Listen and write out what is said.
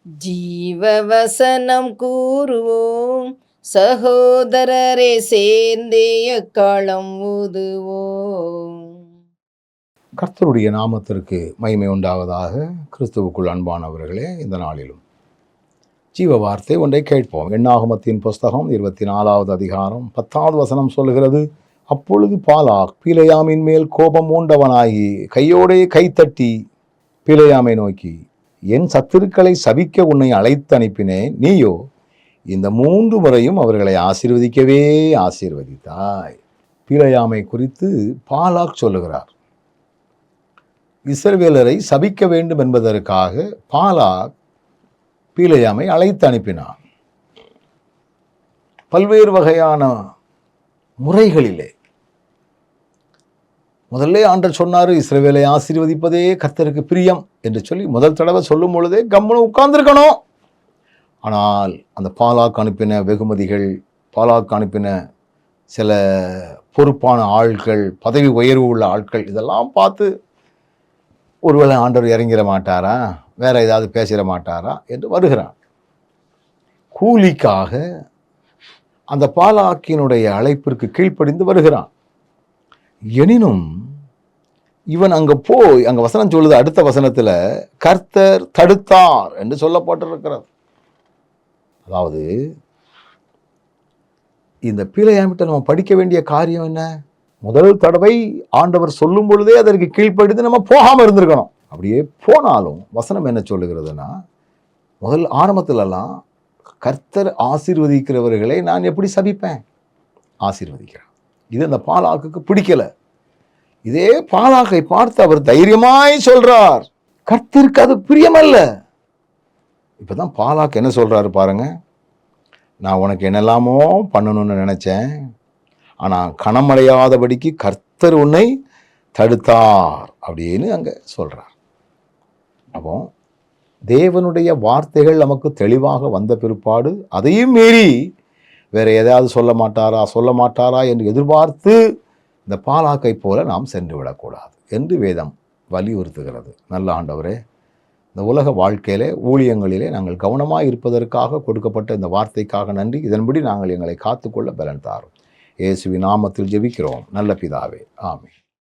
ஜீவவசனம் கூறுவோம், சகோதரரே சேர்ந்தே எக்காலம் ஊதுவோம். கர்த்தருடைய நாமத்திற்கு மகிமை உண்டாவதாக. கிறிஸ்துவுக்குள் அன்பானவர்களே, இந்த நாளிலும் ஜீவ வார்த்தை ஒன்றை கேட்போம். எண்ணாகமத்தின் புஸ்தகம் 24வது அதிகாரம் 10வது வசனம் சொல்லுகிறது, அப்பொழுது பாலாக் பிலேயாமின் மேல் கோபம் மூண்டவனாகி கையோடே கைத்தட்டி பிலேயாமை நோக்கி, என் சத்துருக்களை சபிக்க உன்னை அழைத்து அனுப்பினேன், நீயோ இந்த 3 முறையும் அவர்களை ஆசீர்வதிக்கவே ஆசீர்வதித்தாய். பிலேயாமை குறித்து பாலாக் சொல்லுகிறார். இஸ்ரவேலரை சபிக்க வேண்டும் என்பதற்காக பாலாக் பிலேயாமை அழைத்து அனுப்பினான். பல்வேறு வகையான முறைகளிலே முதல்ல ஆண்டவர் சொன்னார், இஸ்ரவேலை ஆசீர்வதிப்பதே கர்த்தருக்கு பிரியம் என்று சொல்லி முதல் தடவை சொல்லும் பொழுதே கம்முன்னு உட்கார்ந்துருக்கணும். ஆனால் அந்த பாலாக் அனுப்பின வெகுமதிகள், பாலாக் அனுப்பின சில பொறுப்பான ஆட்கள், பதவி உயர்வு உள்ள ஆட்கள், இதெல்லாம் பார்த்து ஒருவேளை ஆண்டவர் இறங்கிட மாட்டாரா, வேற ஏதாவது பேசிட மாட்டாரா என்று வருகிறான். கூலிக்காக அந்த பாலாக்கினுடைய அழைப்பிற்கு கீழ்ப்படிந்து வருகிறான். எனினும் இவன் அங்க போய், அங்க வசனம் சொல்லுது, அடுத்த வசனத்துல கர்த்தர் தடுத்தார் என்று சொல்லப்பட்டிருக்கிறது. அதாவது இந்த பிலேயாமிட்ட நம்ம படிக்க வேண்டிய காரியம் என்ன? முதல் தடவை ஆண்டவர் சொல்லும் பொழுதே அதற்கு கீழ்ப்படிந்து நம்ம போகாம இருந்திருக்கணும். அப்படியே போனாலும் வசனம் என்ன சொல்லுகிறதுனா, முதல் ஆரம்பத்திலெல்லாம் கர்த்தர் ஆசீர்வதிக்கிறவர்களை நான் எப்படி சபிப்பேன்? ஆசீர்வதிக்கிறேன். இது அந்த பாலாக்குக்கு பிடிக்கல. இதே பாலாக்கை பார்த்து அவர் தைரியமாய் சொல்றார், கர்த்தருக்கு அது பிரியமல்ல. இப்பதான் பாலாக்கு என்ன சொல்றாரு பாருங்க, நான் உனக்கு என்னெல்லாமோ பண்ணணும்னு நினைச்சேன், ஆனால் கணமடையாதபடிக்கு கர்த்தர் உன்னை தடுத்தார் அப்படின்னு அங்கே சொல்கிறார். அப்போ தேவனுடைய வார்த்தைகள் நமக்கு தெளிவாக வந்த பிற்பாடு அதையும் மீறி வேற ஏதாவது சொல்ல மாட்டாரா என்று எதிர்பார்த்து இந்த பாலாக்கை போல நாம் சென்று விடக்கூடாது என்று வேதம் வலியுறுத்துகிறது. நல்ல ஆண்டவரே, இந்த உலக வாழ்க்கையிலே, ஊழியங்களிலே நாங்கள் கவனமாக இருப்பதற்காக கொடுக்கப்பட்ட இந்த வார்த்தைக்காக நன்றி. இதன்படி நாங்கள் எங்களை காத்துக்கொள்ள பலன் தாரும். இயேசுவின் நாமத்தில் ஜெபிக்கிறோம் நல்ல பிதாவே, ஆமென்.